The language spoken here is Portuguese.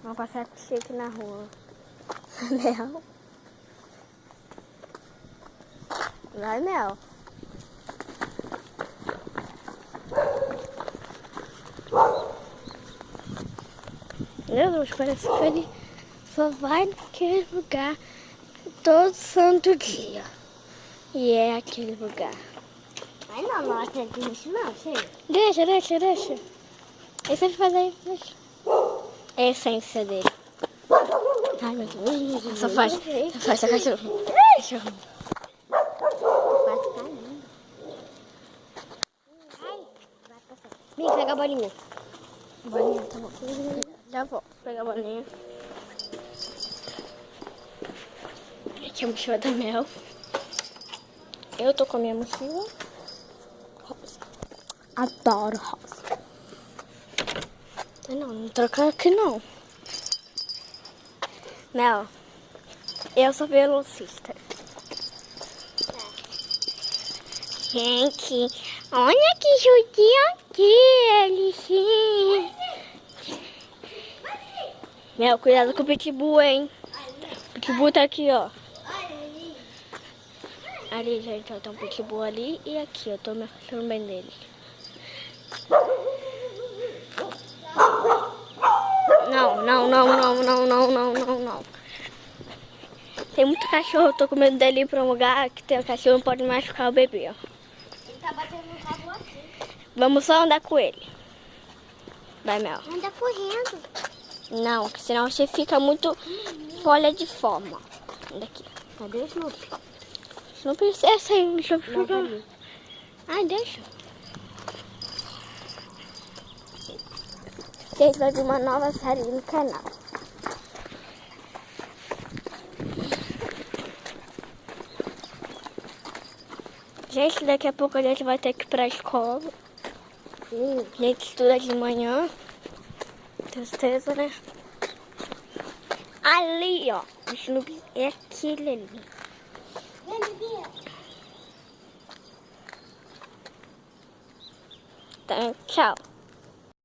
Vamos passar shake na rua. Mel. Vai, Mel. Meu Deus, parece que ele só vai naquele lugar todo santo dia. E é aquele lugar. Ai não, não acredito nisso não, chega. Deixa. Esse ele faz aí, deixa. É a essência dele. Ai, meu Deus. Só faz a cachorro. Cachorro. Quase caindo. Ai, vai passar. Vem, pega a bolinha. Bolinha, tá bom. Já vou pegar a bolinha. Aqui é a mochila da Mel. Eu tô com a minha mochila rosa. Adoro rosa. Não trocar aqui não. Mel, eu sou velocista. Gente, olha que judia aquele, gente. Mel, cuidado com o pitbull, hein? O pitbull tá aqui, ó. Ali, gente, ó, tem um pitbull ali e aqui, eu tô me afastando bem dele. Não. Tem muito cachorro, eu tô com medo dele ir pra um lugar que tem um cachorro, não pode machucar o bebê, ó. Ele tá batendo no rabo aqui. Vamos só andar com ele. Vai, Mel. Anda correndo. Não, que senão você fica muito folha de forma. Daqui. Cadê o Snoopy? Snoopy, essa aí, deixa eu Não, ficar. cadê? Ai, deixa. Gente, vai vir uma nova série no canal. Gente, daqui a pouco a gente vai ter que ir pra escola. A gente estuda de manhã. Tristeza, né? Ali, ó. O Snoopy é aquele ali. Vem, bebê. Então, tchau.